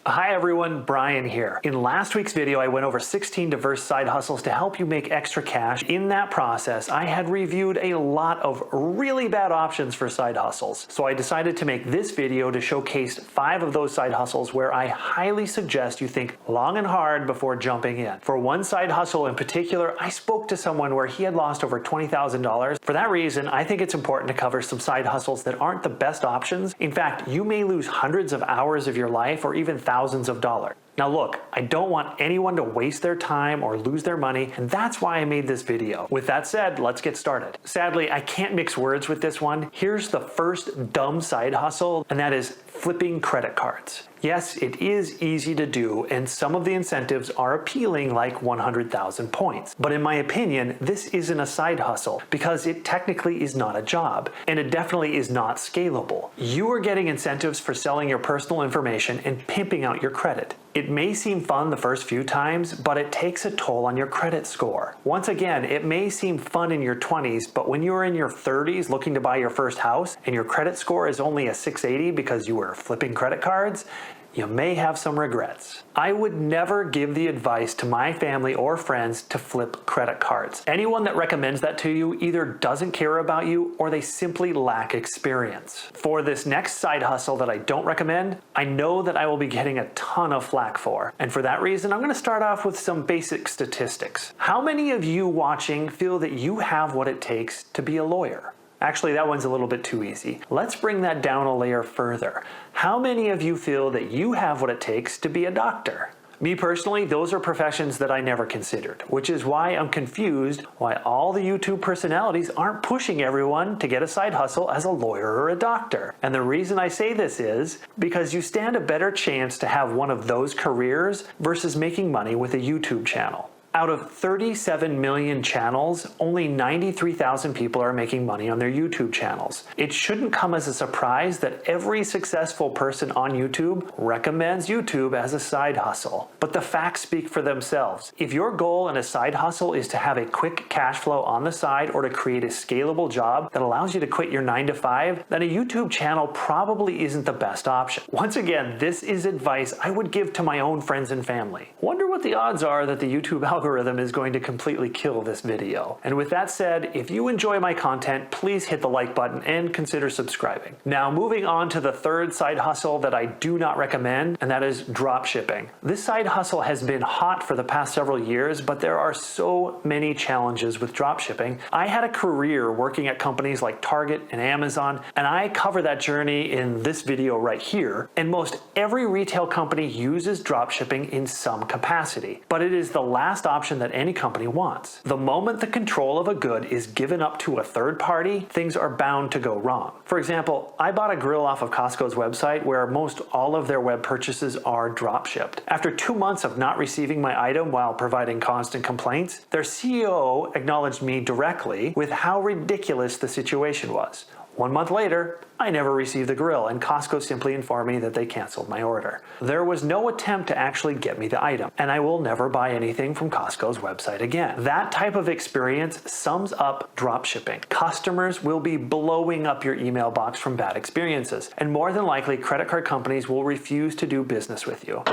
Hi everyone, Brian here. In last week's video, I went over 16 diverse side hustles to help you make extra cash. In that process, I had reviewed a lot of really bad options for side hustles. So I decided to make this video to showcase 5 of those side hustles where I highly suggest you think long and hard before jumping in. For one side hustle in particular, I spoke to someone where he had lost over $20,000. For that reason, I think it's important to cover some side hustles that aren't the best options. In fact, you may lose hundreds of hours of your life or even thousands of dollars. Now look, I don't want anyone to waste their time or lose their money, and that's why I made this video. With that said, let's get started. Sadly, I can't mix words with this one. Here's the first dumb side hustle, and that is flipping credit cards. Yes, it is easy to do, and some of the incentives are appealing, like 100,000 points. But in my opinion, this isn't a side hustle because it technically is not a job, and it definitely is not scalable. You are getting incentives for selling your personal information and pimping out your credit. It may seem fun the first few times, but it takes a toll on your credit score. Once again, it may seem fun in your 20s, but when you're in your 30s looking to buy your first house and your credit score is only a 680 because you were flipping credit cards, you may have some regrets. I would never give the advice to my family or friends to flip credit cards. Anyone that recommends that to you either doesn't care about you or they simply lack experience. For this next side hustle that I don't recommend, I know that I will be getting a ton of flack for. And for that reason, I'm going to start off with some basic statistics. How many of you watching feel that you have what it takes to be a lawyer? Actually, that one's a little bit too easy. Let's bring that down a layer further. How many of you feel that you have what it takes to be a doctor? Me personally, those are professions that I never considered, which is why I'm confused why all the YouTube personalities aren't pushing everyone to get a side hustle as a lawyer or a doctor. And the reason I say this is because you stand a better chance to have one of those careers versus making money with a YouTube channel. Out of 37 million channels, only 93,000 people are making money on their YouTube channels. It shouldn't come as a surprise that every successful person on YouTube recommends YouTube as a side hustle. But the facts speak for themselves. If your goal in a side hustle is to have a quick cash flow on the side or to create a scalable job that allows you to quit your 9-to-5, then a YouTube channel probably isn't the best option. Once again, this is advice I would give to my own friends and family. Wonder what the odds are that the YouTube algorithm is going to completely kill this video. And with that said, if you enjoy my content, please hit the like button and consider subscribing. Now moving on to the third side hustle that I do not recommend, and that is dropshipping. This side hustle has been hot for the past several years, but there are so many challenges with dropshipping. I had a career working at companies like Target and Amazon, and I cover that journey in this video right here. And most every retail company uses dropshipping in some capacity, but it is the last option that any company wants. The moment the control of a good is given up to a third party, things are bound to go wrong. For example, I bought a grill off of Costco's website where most all of their web purchases are drop shipped. After 2 months of not receiving my item while providing constant complaints, their CEO acknowledged me directly with how ridiculous the situation was. 1 month later, I never received the grill, and Costco simply informed me that they canceled my order. There was no attempt to actually get me the item, and I will never buy anything from Costco's website again. That type of experience sums up dropshipping. Customers will be blowing up your email box from bad experiences, and more than likely, credit card companies will refuse to do business with you.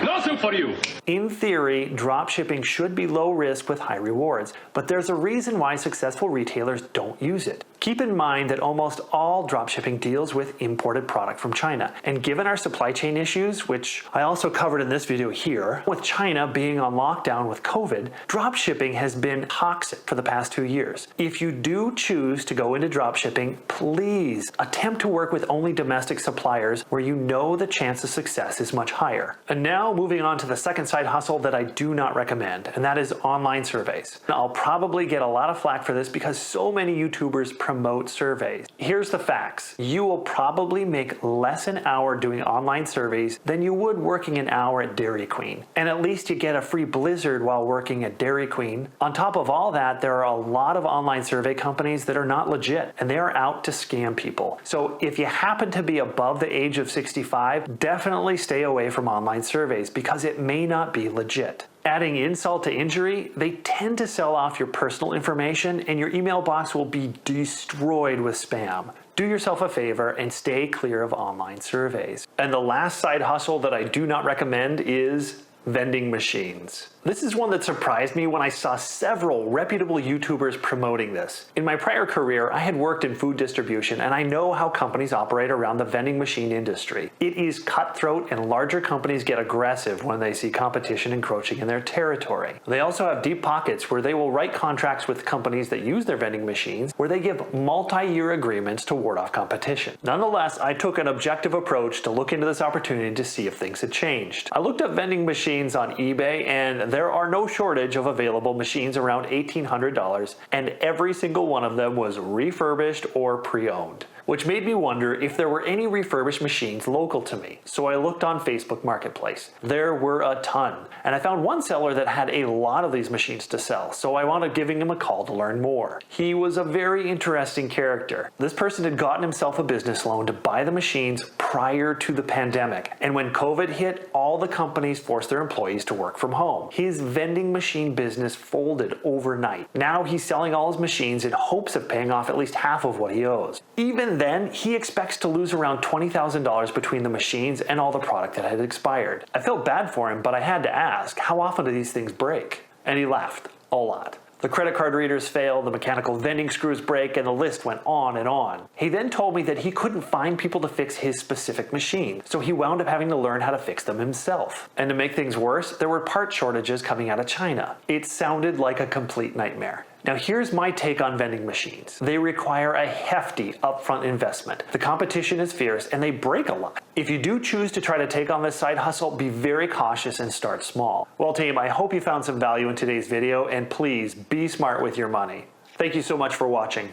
Nothing for you! In theory, dropshipping should be low risk with high rewards, but there's a reason why successful retailers don't use it. Keep in mind that almost all dropshipping deals with imported product from China. And given our supply chain issues, which I also covered in this video here, with China being on lockdown with COVID, dropshipping has been toxic for the past 2 years. If you do choose to go into dropshipping, please attempt to work with only domestic suppliers where you know the chance of success is much higher. And now moving on to the second side hustle that I do not recommend, and that is online surveys. I'll probably get a lot of flack for this because so many YouTubers promote surveys. Here's the facts. You will probably make less an hour doing online surveys than you would working an hour at Dairy Queen. And at least you get a free Blizzard while working at Dairy Queen. On top of all that, there are a lot of online survey companies that are not legit, and they are out to scam people. So if you happen to be above the age of 65, definitely stay away from online surveys because it may not be legit. Adding insult to injury, they tend to sell off your personal information and your email box will be destroyed with spam. Do yourself a favor and stay clear of online surveys. And the last side hustle that I do not recommend is vending machines. This is one that surprised me when I saw several reputable YouTubers promoting this. In my prior career, I had worked in food distribution and I know how companies operate around the vending machine industry. It is cutthroat and larger companies get aggressive when they see competition encroaching in their territory. They also have deep pockets where they will write contracts with companies that use their vending machines where they give multi-year agreements to ward off competition. Nonetheless, I took an objective approach to look into this opportunity to see if things had changed. I looked up vending machines on eBay and there are no shortage of available machines around $1,800, and every single one of them was refurbished or pre-owned, which made me wonder if there were any refurbished machines local to me. So I looked on Facebook Marketplace. There were a ton, and I found one seller that had a lot of these machines to sell, so I wound up giving him a call to learn more. He was a very interesting character. This person had gotten himself a business loan to buy the machines prior to the pandemic, and when COVID hit, all the companies forced their employees to work from home. His vending machine business folded overnight. Now he's selling all his machines in hopes of paying off at least half of what he owes. Even then, he expects to lose around $20,000 between the machines and all the product that had expired. I felt bad for him, but I had to ask, how often do these things break? And he laughed. A lot. The credit card readers fail, the mechanical vending screws break, and the list went on and on. He then told me that he couldn't find people to fix his specific machine, so he wound up having to learn how to fix them himself. And to make things worse, there were part shortages coming out of China. It sounded like a complete nightmare. Now here's my take on vending machines. They require a hefty upfront investment. The competition is fierce and they break a lot. If you do choose to try to take on this side hustle, be very cautious and start small. Well team, I hope you found some value in today's video, and please be smart with your money. Thank you so much for watching.